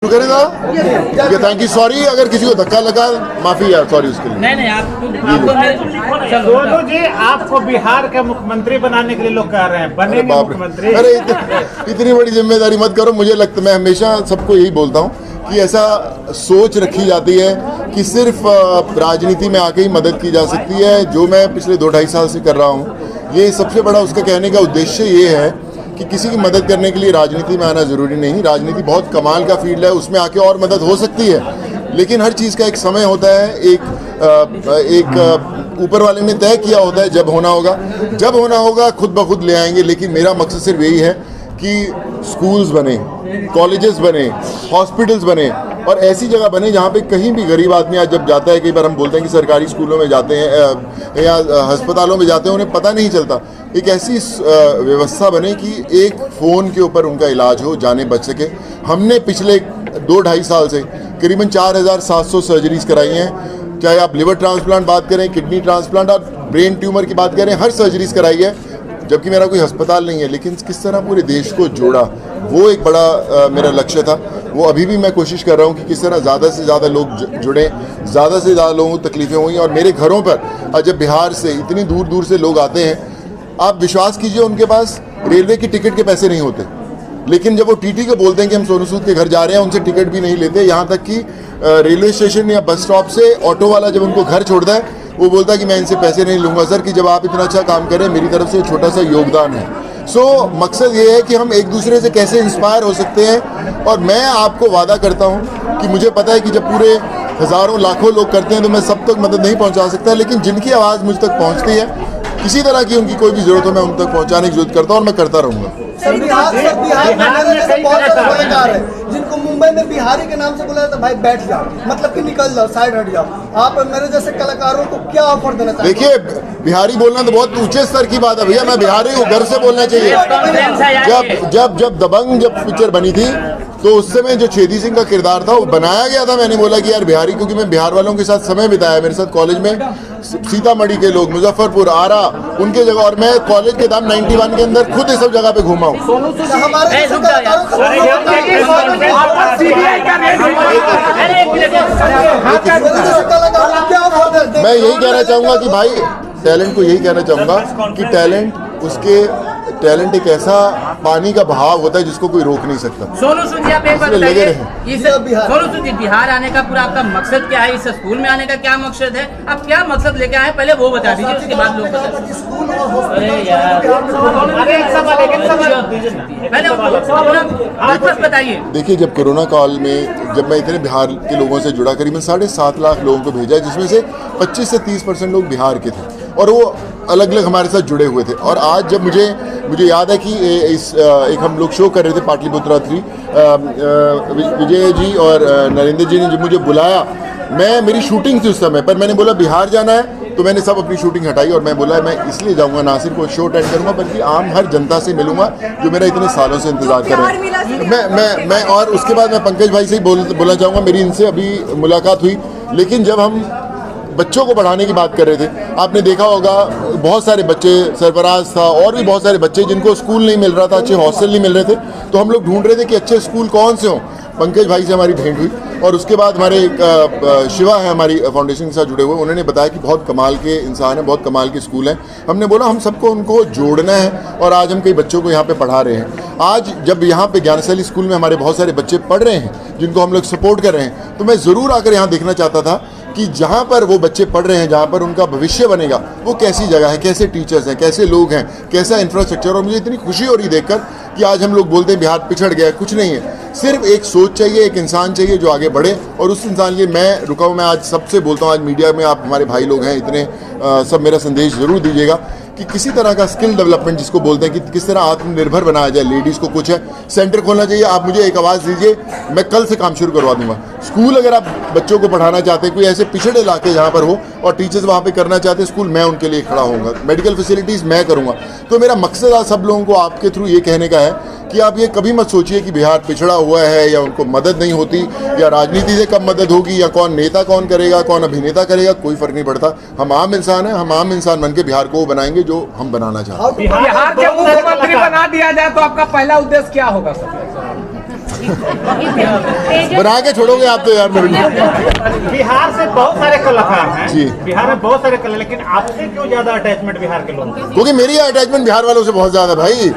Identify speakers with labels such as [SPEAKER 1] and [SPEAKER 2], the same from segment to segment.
[SPEAKER 1] करेगा। Thank you, sorry अगर किसी को धक्का लगा, माफी यार, सॉरी उसके लिए।
[SPEAKER 2] नहीं आपको
[SPEAKER 3] सोनू जी, आपको बिहार के मुख्यमंत्री बनाने के लिए लोग कह रहे हैं, बनेंगे मुख्यमंत्री।
[SPEAKER 1] अरे इतनी बड़ी जिम्मेदारी मत करो। मुझे लगता, मैं हमेशा सबको यही बोलता हूँ कि ऐसा सोच रखी जाती है कि सिर्फ राजनीति में आके ही मदद की जा सकती है, जो मैं पिछले 2-2.5 साल से कर रहा हूँ। ये सबसे बड़ा उसका कहने का उद्देश्य ये है कि किसी की मदद करने के लिए राजनीति में आना जरूरी नहीं। राजनीति बहुत कमाल का फील्ड है, उसमें आके और मदद हो सकती है, लेकिन हर चीज़ का एक समय होता है, एक ऊपर वाले ने तय किया होता है जब होना होगा खुद ब खुद ले आएंगे। लेकिन मेरा मकसद सिर्फ यही है कि स्कूल्स बने, कॉलेजेस बने, हॉस्पिटल्स बने और ऐसी जगह बने जहाँ पे कहीं भी गरीब आदमी आज जब जाता है, कई बार हम बोलते हैं कि सरकारी स्कूलों में जाते हैं या अस्पतालों में जाते हैं, उन्हें पता नहीं चलता। एक ऐसी व्यवस्था बने कि एक फ़ोन के ऊपर उनका इलाज हो, जाने बच सके। हमने पिछले 2-2.5 साल से करीबन 4700 सर्जरीज कराई हैं, चाहे आप लिवर ट्रांसप्लांट बात करें, किडनी ट्रांसप्लांट और ब्रेन ट्यूमर की बात करें, हर सर्जरीज कराई है, जबकि मेरा कोई अस्पताल नहीं है। लेकिन किस तरह पूरे देश को जोड़ा, वो एक बड़ा मेरा लक्ष्य था। वो अभी भी मैं कोशिश कर रहा हूँ कि किस तरह ज़्यादा से ज़्यादा लोग जुड़ें, ज़्यादा से ज़्यादा लोगों को तकलीफ़ें हुई। और मेरे घरों पर जब बिहार से इतनी दूर दूर से लोग आते हैं, आप विश्वास कीजिए उनके पास रेलवे की टिकट के पैसे नहीं होते, लेकिन जब वो टीटी को बोलते हैं कि हम सोनू सूद के घर जा रहे हैं, उनसे टिकट भी नहीं लेते। यहाँ तक कि रेलवे स्टेशन या बस स्टॉप से ऑटो वाला जब उनको घर छोड़ता है, वो बोलता है कि मैं इनसे पैसे नहीं लूँगा सर, कि जब आप इतना अच्छा काम करें, मेरी तरफ से छोटा सा योगदान है। मकसद ये है कि हम एक दूसरे से कैसे इंस्पायर हो सकते हैं। और मैं आपको वादा करता हूँ कि मुझे पता है कि जब पूरे हज़ारों लाखों लोग करते हैं तो मैं सब तक मदद नहीं पहुँचा सकता, लेकिन जिनकी आवाज़ मुझ तक पहुँचती है, किसी तरह की उनकी कोई भी जरूरत हो, मैं उन तक पहुंचाने की जरूरत करता हूं और मैं करता रहूंगा।
[SPEAKER 4] सर बिहार में जैसे बहुत सारे कलाकार हैं जिनको मुंबई में बिहारी के नाम से बोला जाता है, भाई बैठ जाओ, मतलब कि निकल जाओ, साइड हट जाओ। आप मेरे जैसे कलाकारों को क्या ऑफर देना चाहते हैं?
[SPEAKER 1] देखिए, बिहारी बोलना तो बहुत ऊंचे स्तर की बात है भैया, मैं बिहारी हूँ, घर से बोलना चाहिए। जब दबंग पिक्चर बनी थी तो उस समय जो छेदी सिंह का किरदार था वो बनाया गया था। मैंने बोला कि यार बिहारी, क्योंकि मैं बिहार वालों के साथ समय बिताया, मेरे साथ कॉलेज में सीतामढ़ी के लोग, मुजफ्फरपुर, आरा, उनके जगह, और मैं कॉलेज के दाम 91 के अंदर खुद ये सब जगह पे घूमा हूँ। मैं यही कहना चाहूंगा कि भाई, टैलेंट को यही कहना चाहूंगा कि टैलेंट एक ऐसा पानी का बहाव होता है जिसको कोई रोक नहीं सकता।
[SPEAKER 2] सोनू सूद जी, आप एक बात बताइए, सोनू सूद जी, बिहार आने का पूरा आपका मकसद क्या है? इस स्कूल में आने का क्या मकसद है? आप क्या मकसद लेके आए, पहले वो बता दीजिए, उसके बाद लोग बताइए।
[SPEAKER 1] देखिए, जब कोरोना काल में जब मैं इतने बिहार के लोगों से जुड़ा, करीबन 7.5 लाख लोगों को भेजा, जिसमें से 25 से 30% लोग बिहार के थे और वो अलग अलग हमारे साथ जुड़े हुए थे। और आज जब मुझे याद है कि एक हम लोग शो कर रहे थे पाटलिपुत्रा 3, विजय जी और नरेंद्र जी ने जब मुझे बुलाया, मेरी शूटिंग थी उस समय पर, मैंने बोला बिहार जाना है, तो मैंने सब अपनी शूटिंग हटाई और मैं बोला मैं इसलिए जाऊंगा, ना सिर्फ कोई शो अटेंड करूंगा बल्कि आम हर जनता से मिलूंगा जो मेरा इतने सालों से इंतजार कर रहे हैं। मैं और उसके बाद मैं पंकज भाई से ही बोलना चाहूँगा, मेरी इनसे अभी मुलाकात हुई, लेकिन जब हम बच्चों को पढ़ाने की बात कर रहे थे, आपने देखा होगा बहुत सारे बच्चे, सरफराज था और भी बहुत सारे बच्चे जिनको स्कूल नहीं मिल रहा था, अच्छे हॉस्टल नहीं मिल रहे थे, तो हम लोग ढूंढ रहे थे कि अच्छे स्कूल कौन से हों। पंकज भाई से हमारी भेंट हुई और उसके बाद हमारे शिवा है हमारी फाउंडेशन के साथ जुड़े हुए, उन्होंने बताया कि बहुत कमाल के इंसान हैं, बहुत कमाल के स्कूल हैं। हमने बोला हम सबको उनको जोड़ना है और आज हम कई बच्चों को यहाँ पे पढ़ा रहे हैं। आज जब यहाँ पे ज्ञानशैली स्कूल में हमारे बहुत सारे बच्चे पढ़ रहे हैं जिनको हम लोग सपोर्ट कर रहे हैं, तो मैं ज़रूर आकर यहाँ देखना चाहता था कि जहाँ पर वो बच्चे पढ़ रहे हैं, जहाँ पर उनका भविष्य बनेगा, वो कैसी जगह है, कैसे टीचर्स हैं, कैसे लोग हैं, कैसा इंफ्रास्ट्रक्चर। और मुझे इतनी खुशी हो रही देखकर कि आज हम लोग बोलते हैं बिहार पिछड़ गया, कुछ नहीं है, सिर्फ एक सोच चाहिए, एक इंसान चाहिए जो आगे बढ़े। और उस इंसान के लिए मैं रुका हूँ। मैं आज सबसे बोलता हूँ, आज मीडिया में आप हमारे भाई लोग हैं इतने, सब मेरा संदेश ज़रूर दीजिएगा कि किसी तरह का स्किल डेवलपमेंट जिसको बोलते हैं कि किस तरह आत्मनिर्भर बनाया जाए, लेडीज़ को कुछ है, सेंटर खोलना चाहिए। आप मुझे एक आवाज़ दीजिए, मैं कल से काम शुरू करवा दूंगा। स्कूल अगर आप बच्चों को पढ़ाना चाहते हैं, कोई ऐसे पिछड़े इलाके जहाँ पर हो और टीचर्स वहाँ पे करना चाहते हैं स्कूल, मैं उनके लिए खड़ा होऊंगा। मेडिकल फैसिलिटीज़ मैं करूँगा। तो मेरा मकसद आज सब लोगों को आपके थ्रू ये कहने का है कि आप ये कभी मत सोचिए कि बिहार पिछड़ा हुआ है या उनको मदद नहीं होती या राजनीति से कब मदद होगी या कौन नेता कौन करेगा, कौन अभिनेता करेगा, कोई फर्क नहीं पड़ता। हम आम इंसान हैं, हम आम इंसान बन के बिहार को वो बनाएंगे जो हम बनाना चाहते हैं।
[SPEAKER 3] बिहार के मुख्यमंत्री बना दिया जाए तो आपका पहला उद्देश्य क्या होगा सर?
[SPEAKER 1] बना के छोड़ोगे आप तो यार मेरे लिए।
[SPEAKER 3] बिहार से बहुत सारे कलाकार हैं
[SPEAKER 1] जी।
[SPEAKER 3] बिहार में बहुत सारे कलाकार, लेकिन आपसे क्यों ज्यादा अटैचमेंट बिहार के लोगों की?
[SPEAKER 1] क्योंकि मेरी अटैचमेंट बिहार वालों से बहुत ज़्यादा भाई।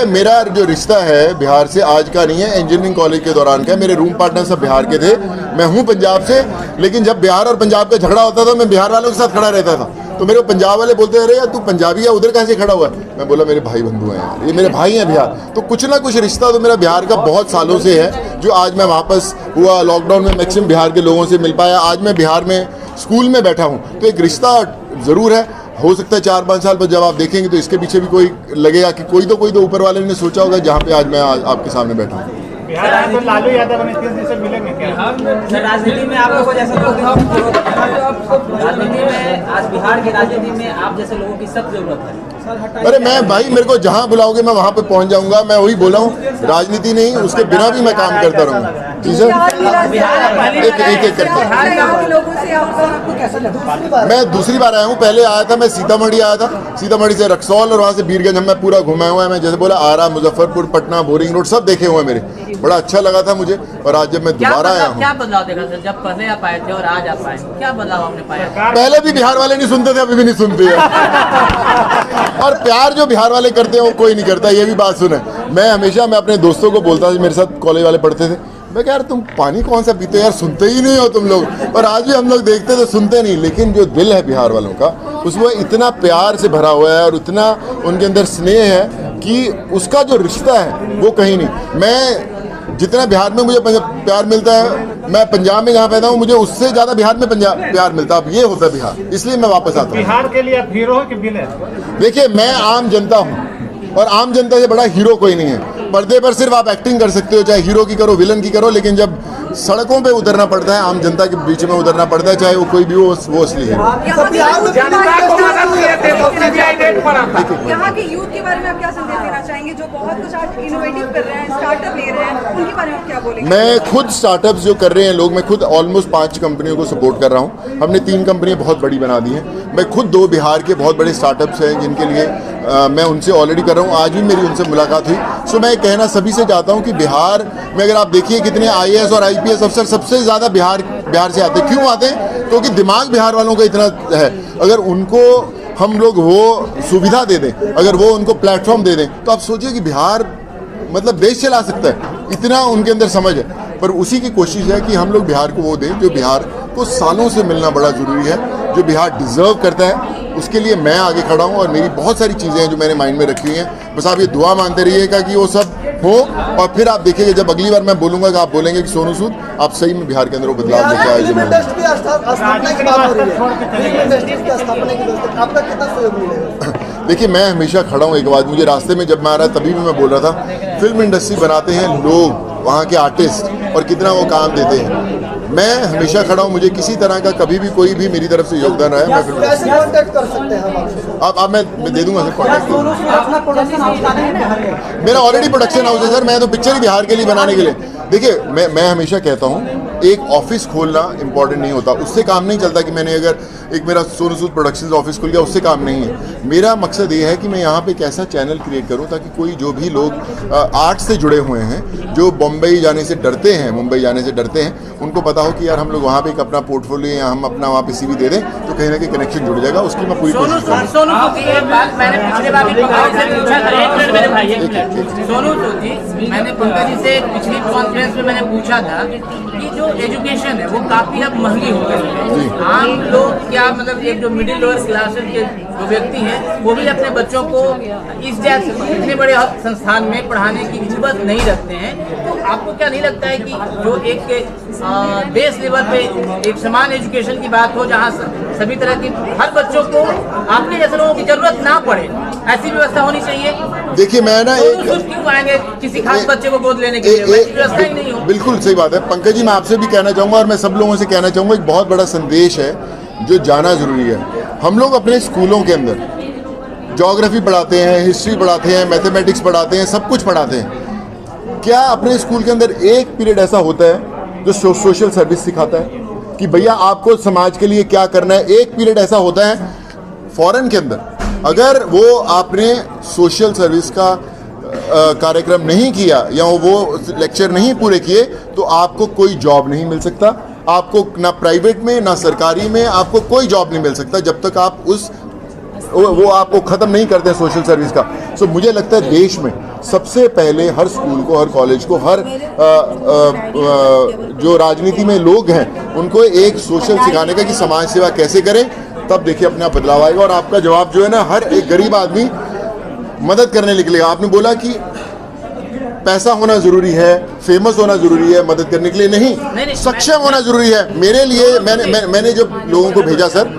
[SPEAKER 1] मेरा जो रिश्ता है बिहार से आज का नहीं है, इंजीनियरिंग कॉलेज के दौरान का। मेरे रूम पार्टनर सब बिहार के थे, मैं हूँ पंजाब से, लेकिन जब बिहार और पंजाब का झगड़ा होता था मैं बिहार वालों के साथ खड़ा रहता था। तो मेरे पंजाब वाले बोलते अरे यार तू पंजाबी है, उधर कैसे खड़ा हुआ है? मैं बोला मेरे भाई बंधु हैं यार, ये मेरे भाई हैं बिहार। तो कुछ ना कुछ रिश्ता तो मेरा बिहार का बहुत सालों से है, जो आज मैं वापस हुआ लॉकडाउन में मैक्सिमम बिहार के लोगों से मिल पाया। आज मैं बिहार में स्कूल में बैठा हूँ, तो एक रिश्ता ज़रूर है। हो सकता है 4-5 साल बाद जब आप देखेंगे तो इसके पीछे भी कोई लगेगा कि कोई तो ऊपर वाले ने सोचा होगा, जहाँ पे आज मैं आपके सामने बैठा हूँ।
[SPEAKER 3] बिहार आए तो लालू यादव नीतीश जी से मिलेंगे क्या?
[SPEAKER 5] राजनीति में आप लोगों जैसे लोग राजनीति में आज बिहार की राजनीति में आप जैसे लोगों की सख्त जरूरत है।
[SPEAKER 1] अरे मैं भाई, मेरे को जहाँ बुलाओगे मैं वहाँ पे पहुँच जाऊँगा। मैं वही बोला हूँ, राजनीति नहीं, उसके बिना भी मैं काम करता रहूँगा। जी सर, एक करके। मैं दूसरी बार आया हूँ, पहले आया था मैं सीतामढ़ी आया था, सीतामढ़ी से रक्सौल और वहाँ से बीरगंज हम मैं पूरा घुमाया हुआ है। मैं जैसे बोला आरा, मुजफ्फरपुर, पटना, बोरिंग रोड सब देखे हुए मेरे, बड़ा अच्छा लगा था मुझे। और आज जब मैं दोबारा आया हूँ,
[SPEAKER 2] क्या बदलाव देखा सर जब पहले आप आए थे और आज आप आए, क्या बदलाव आपने पाया?
[SPEAKER 1] पहले भी बिहार वाले नहीं सुनते थे, अभी भी नहीं सुनते हैं। और प्यार जो बिहार वाले करते हैं वो कोई नहीं करता, ये भी बात सुने। मैं अपने दोस्तों को बोलता था, मेरे साथ कॉलेज वाले पढ़ते थे, मैं कह यार तुम पानी कौन सा पीते हो यार, सुनते ही नहीं हो तुम लोग। और आज भी हम लोग देखते तो सुनते नहीं, लेकिन जो दिल है बिहार वालों का उसमें इतना प्यार से भरा हुआ है और इतना उनके अंदर स्नेह है कि उसका जो रिश्ता है वो कहीं नहीं। मैं जितना बिहार में मुझे प्यार मिलता है, मैं पंजाब में जहाँ पैदा हूँ, मुझे उससे ज़्यादा बिहार में प्यार मिलता है। अब ये होता है बिहार, इसलिए मैं वापस आता हूँ।
[SPEAKER 3] बिहार के लिए आप हीरो हो कि विलेन?
[SPEAKER 1] देखिए, मैं आम जनता हूँ और आम जनता से बड़ा हीरो कोई नहीं है। पर्दे पर सिर्फ आप एक्टिंग कर सकते हो, चाहे हीरो की करो विलन की करो, लेकिन जब सड़कों पे उतरना पड़ता है, आम जनता के बीच में उतरना पड़ता है, चाहे वो कोई भी हो, वो असली है।
[SPEAKER 6] यहाँ के यूथ के बारे में आप क्या संदेश देना चाहेंगे जो बहुत कुछ आज इनोवेटिव कर रहे हैं, स्टार्टअप ले रहे हैं, उनके बारे में आप क्या बोलेंगे? मैं
[SPEAKER 1] खुद स्टार्टअप्स जो कर रहे हैं लोग, मैं खुद ऑलमोस्ट 5 कंपनियों को सपोर्ट कर रहा हूँ। हमने 3 कंपनियाँ बहुत बड़ी बना दी हैं। मैं खुद 2 बिहार के बहुत बड़े स्टार्टअप्स हैं जिनके लिए मैं उनसे ऑलरेडी कर रहा हूँ। आज भी मेरी उनसे मुलाकात हुई। सो मैं कहना सभी से चाहता हूँ कि बिहार में अगर आप देखिए कितने IAS और IPS अफसर सबसे ज़्यादा बिहार से आते हैं। क्यों आते हैं? क्योंकि दिमाग बिहार वालों का इतना है। अगर उनको हम लोग वो सुविधा दे दें, अगर वो उनको प्लेटफॉर्म दे दें, तो आप सोचिए कि बिहार मतलब देश चला सकता है, इतना उनके अंदर समझ है। पर उसी की कोशिश है कि हम लोग बिहार को वो दें जो बिहार को सालों से मिलना बड़ा ज़रूरी है, जो बिहार डिज़र्व करता है। उसके लिए मैं आगे खड़ा हूँ और मेरी बहुत सारी चीज़ें हैं जो मैंने माइंड में रखी हुई हैं। बस आप ये दुआ मानते रहिएगा कि वो सब हो, और फिर आप देखिएगा जब अगली बार मैं बोलूँगा कि आप बोलेंगे कि सोनू सूद आप सही में बिहार के अंदर वो बदलाव लेके आए। देखिए, मैं हमेशा खड़ा हूँ। एक बात मुझे रास्ते में जब मैं आ रहा तभी भी मैं बोल रहा था, फिल्म इंडस्ट्री बनाते हैं लोग, वहाँ के आर्टिस्ट, और कितना वो काम देते हैं। मैं हमेशा खड़ा हूँ। मुझे किसी तरह का कभी भी कोई भी मेरी तरफ से योगदान आया, मैं फिल्म आप मैं दे दूंगा सर। मेरा ऑलरेडी प्रोडक्शन हाउस है सर। मैं तो पिक्चर ही बिहार के लिए बनाने के लिए। देखिए, मैं हमेशा कहता हूँ एक ऑफिस खोलना इंपॉर्टेंट नहीं होता, उससे काम नहीं चलता कि मैंने अगर एक मेरा सोनू सूद प्रोडक्शंस ऑफिस खुल गया, उससे काम नहीं है। मेरा मकसद ये है कि मैं यहाँ पे एक ऐसा चैनल क्रिएट करूँ ताकि कोई जो भी लोग आर्ट से जुड़े हुए हैं, जो बम्बई जाने से डरते हैं, मुंबई जाने से डरते हैं, उनको पता हो कि यार हम लोग वहाँ पे एक अपना पोर्टफोलियो या हम अपना वहाँ पे CV दे दें तो कहीं ना कहीं कनेक्शन जुड़ जाएगा। उसकी मैं पूरी कोशिश करूँगा।
[SPEAKER 2] सोनू सूद जी, एक बात मैंने पिछले बार भी पंकज से पूछा था। एक मिनट मेरे भाई, एक मिनट। सोनू सूद जी, मैंने पंकज जी से पिछली कॉन्फ्रेंस में मैंने पूछा था कि जो एजुकेशन है वो काफी अब महंगी हो गई है। आम लोग क्या मतलब एक जो मिडिल लोअर क्लासेस के जो व्यक्ति हैं वो भी अपने बच्चों को इस जैसे इतने बड़े संस्थान में पढ़ाने की हिम्मत नहीं रखते हैं। तो आपको क्या नहीं लगता है कि जो एक बेस लेवल पे एक समान एजुकेशन की बात हो, जहाँ सभी तरह की हर बच्चों को आपके जैसे लोगों की जरूरत ना पड़े, ऐसी व्यवस्था होनी चाहिए?
[SPEAKER 1] देखिए, मैं ना
[SPEAKER 2] क्यों आएंगे किसी खास बच्चे को गोद लेने के लिए? व्यवस्था ही नहीं हो।
[SPEAKER 1] बिल्कुल सही बात है पंकज जी। मैं आपसे भी कहना चाहूँगा और मैं सब लोगों से कहना चाहूँगा, एक बहुत बड़ा संदेश है जो जाना जरूरी है। हम लोग अपने स्कूलों के अंदर ज्योग्राफी पढ़ाते हैं, हिस्ट्री पढ़ाते हैं, मैथमेटिक्स पढ़ाते हैं, सब कुछ पढ़ाते हैं। क्या अपने स्कूल के अंदर एक पीरियड ऐसा होता है जो सोशल सर्विस सिखाता है कि भैया आपको समाज के लिए क्या करना है? एक पीरियड ऐसा होता है फॉरेन के अंदर, अगर वो आपने सोशल सर्विस का कार्यक्रम नहीं किया या वो लेक्चर नहीं पूरे किए तो आपको कोई जॉब नहीं मिल सकता। आपको ना प्राइवेट में ना सरकारी में आपको कोई जॉब नहीं मिल सकता जब तक आप वो आपको ख़त्म नहीं करते सोशल सर्विस का। सो मुझे लगता है देश में सबसे पहले हर स्कूल को, हर कॉलेज को, हर जो राजनीति में लोग हैं उनको एक सोशल सिखाने का कि समाज सेवा कैसे करें, तब देखिए अपने आप बदलाव आएगा। और आपका जवाब जो है ना, हर एक गरीब आदमी मदद करने निकलेगा। आपने बोला कि पैसा होना ज़रूरी है, फेमस होना ज़रूरी है मदद करने के लिए, नहीं सक्षम होना ज़रूरी है। मेरे लिए मैंने जब लोगों को भेजा सर,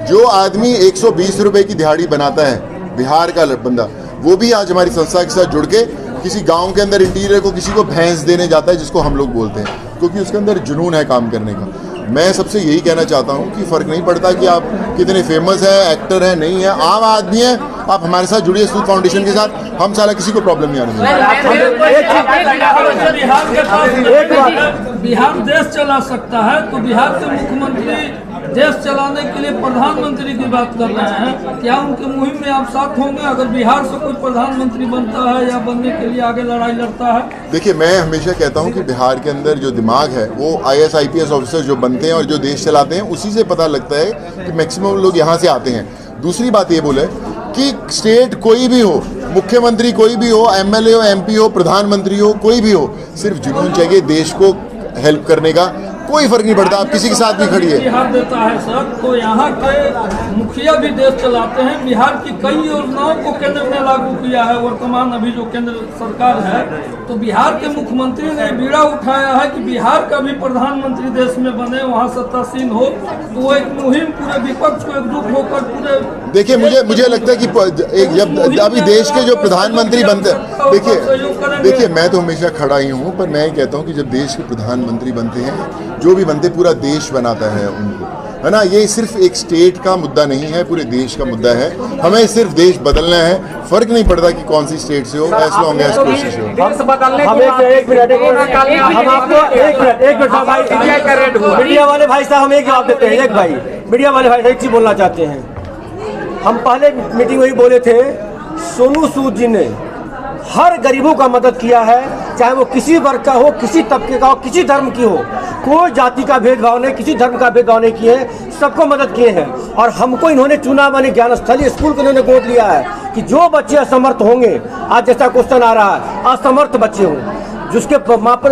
[SPEAKER 1] जो आदमी 120 रुपए की दिहाड़ी बनाता है, बिहार का बंदा, वो भी आज हमारी संस्था के साथ जुड़ के किसी गांव के अंदर इंटीरियर को किसी को भैंस देने जाता है, जिसको हम लोग बोलते हैं, क्योंकि उसके अंदर जुनून है काम करने का। मैं सबसे यही कहना चाहता हूँ कि फ़र्क नहीं पड़ता कि आप कितने फेमस है, एक्टर है, नहीं है, आम आदमी है, आप हमारे साथ जुड़िए सूद फाउंडेशन के साथ। हम साला किसी को प्रॉब्लम नहीं आने देंगे।
[SPEAKER 7] बिहार देश चला सकता है तो बिहार के मुख्यमंत्री देश चलाने के लिए प्रधानमंत्री की बात कर रहे हैं, क्या उनके मुहिम में आप साथ होंगे अगर बिहार से कोई प्रधानमंत्री बनता है या बनने के लिए आगे लड़ाई लड़ता है?
[SPEAKER 1] देखिए, मैं हमेशा कहता हूं कि बिहार के अंदर जो दिमाग है वो IAS IPS ऑफिसर जो बनते हैं और जो देश चलाते हैं उसी से पता लगता है कि मैक्सिमम लोग यहाँ से आते हैं। दूसरी बात ये बोले कि स्टेट कोई भी हो, मुख्यमंत्री कोई भी हो, MLA हो, MP हो, प्रधानमंत्री हो, कोई भी हो, सिर्फ जुनून चाहिए देश को हेल्प करने का। कोई फर्क नहीं पड़ता आप किसी के साथ भी खड़िए।
[SPEAKER 7] बिहार देता है सर, तो यहाँ के मुखिया भी देश चलाते हैं। बिहार की कई योजनाओं को केंद्र ने लागू किया है, वर्तमान अभी जो केंद्र सरकार है, तो बिहार के मुख्यमंत्री ने बीड़ा उठाया है कि बिहार का भी प्रधानमंत्री देश में बने, वहाँ सत्तासीन हो। तो वो एक मुहिम पूरे विपक्ष को एकजुट होकर पूरे, देखिए
[SPEAKER 1] मुझे लगता है कि जब अभी देश के जो प्रधानमंत्री बनते, देखिए मैं तो हमेशा खड़ा ही हूँ, पर मैं कहता हूँ कि जब देश के प्रधानमंत्री बनते हैं, जो भी बनते, पूरा देश बनाता है उनको, है ना। ये सिर्फ एक स्टेट का मुद्दा नहीं है, पूरे देश का मुद्दा है। हमें सिर्फ देश बदलना है, फर्क नहीं पड़ता कि कौन सी स्टेट से हो, एज लॉन्ग एज कोशिश हो।
[SPEAKER 8] मीडिया वाले भाई साहब हम एक जवाब देते हैं। मीडिया वाले भाई एक चीज बोलना चाहते हैं। हम पहले मीटिंग में ही बोले थे, सोनू सूद जी ने हर गरीबों का मदद किया है, चाहे वो किसी वर्ग का हो, किसी तबके का हो, किसी धर्म की हो, कोई जाति का भेदभाव नहीं, किसी धर्म का भेदभाव नहीं किए, सबको मदद किए हैं। और हमको इन्होंने चुना, माने ज्ञानस्थली स्कूल को इन्होंने गोद लिया है कि जो बच्चे असमर्थ होंगे, आज जैसा क्वेश्चन आ रहा है, असमर्थ बच्चे हों, जिसके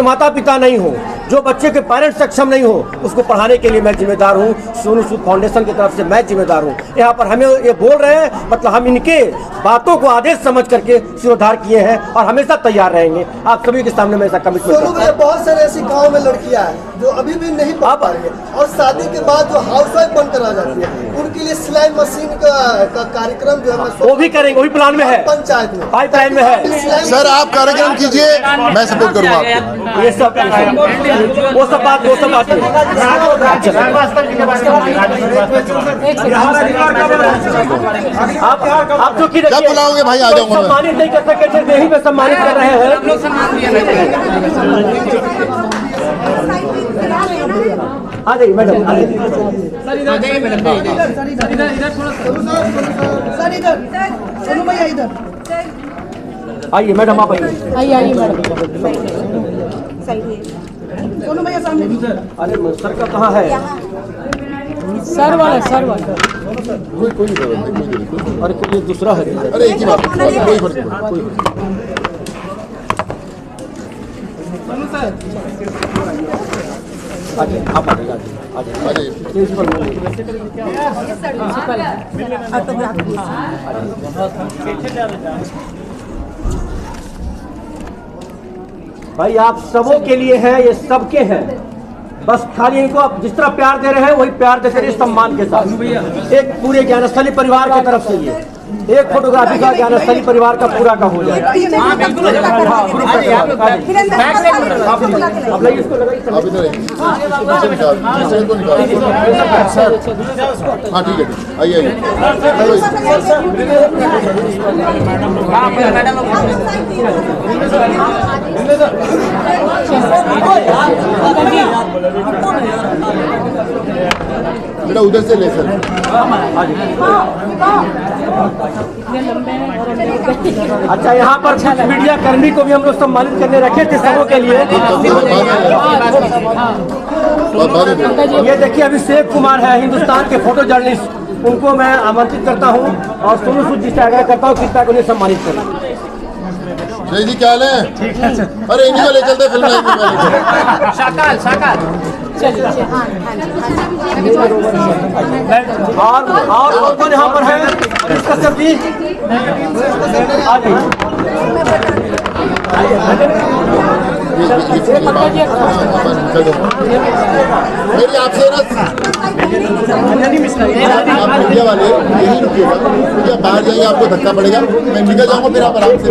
[SPEAKER 8] माता पिता नहीं हो, जो बच्चे के पेरेंट्स सक्षम नहीं हो, उसको पढ़ाने के लिए मैं जिम्मेदार हूँ। सोनू सूद फाउंडेशन की तरफ से मैं जिम्मेदार हूँ। यहाँ पर हमें ये बोल रहे हैं, मतलब हम इनके बातों को आदेश समझ करके सिरोधार किए हैं और हमेशा तैयार रहेंगे। आप सभी के सामने मैं ऐसा कमिटमेंट करता हूं।
[SPEAKER 4] बहुत सारे ऐसी गाँव में लड़कियाँ हैं जो अभी भी नहीं पढ़ पा रही है और शादी के बाद जो हाउसवाइफ बनकर आ जाती है, उनके लिए सिलाई मशीन का कार्यक्रम जो है
[SPEAKER 8] वो भी करेंगे, वही प्लान में है,
[SPEAKER 4] पंचायत में
[SPEAKER 8] पाइपलाइन में है।
[SPEAKER 1] सर आप कार्यक्रम कीजिए, मैं सपोर्ट करूँगा आपको।
[SPEAKER 8] ये सब वो सब बात आप जो कि
[SPEAKER 1] जब बुलाओगे भाई आ जाऊंगा।
[SPEAKER 8] सम्मानित नहीं कर सके थे, यही में सम्मानित कर रहे हैं। आ जाइए मैडम, आ जाइए आइए मैडम, आप आइए मैडम।
[SPEAKER 6] सोनू भैया सामने।
[SPEAKER 8] अरे सर का कहाँ है?
[SPEAKER 6] सर वाला
[SPEAKER 1] कोई नहीं।
[SPEAKER 8] अरे कोई दूसरा है।
[SPEAKER 1] अरे एक ही बात, कोई फर्क नहीं।
[SPEAKER 8] आप आ जाइए। भाई आप सबों के लिए है, ये सबके हैं, बस खाली इनको आप जिस तरह प्यार दे रहे हैं वही प्यार देते रहिए सम्मान के साथ। एक पूरे ज्ञानस्थली परिवार की तरफ से ये एक फोटोग्राफी का ज्ञानस्थली परिवार का पूरा का हो जाए।
[SPEAKER 1] हाँ ठीक है, आइए बेटा, उधर से ले सर।
[SPEAKER 8] अच्छा, यहाँ पर कुछ मीडिया कर्मी को भी हम लोग सम्मानित करने रखे थे सबों के लिए। ये देखिए, अभिषेक कुमार है, हिंदुस्तान के फोटो जर्नलिस्ट, उनको मैं आमंत्रित करता हूँ और सोनू सूद जी से आग्रह करता हूँ कृपया उन्हें सम्मानित करें।
[SPEAKER 1] जय जी, क्या हाल है? अरे इन्हीं को ले चलते फिल्म
[SPEAKER 2] शाकाल शाकाल
[SPEAKER 8] और कौन यहाँ पर है? इसका सब्जी
[SPEAKER 1] मेरी आपसे ना, आप मीडिया वाले यही रुकिएगा, बाहर जाइए, आपको धक्का पड़ेगा, मैं निकल जाऊंगा, फिर आप आराम से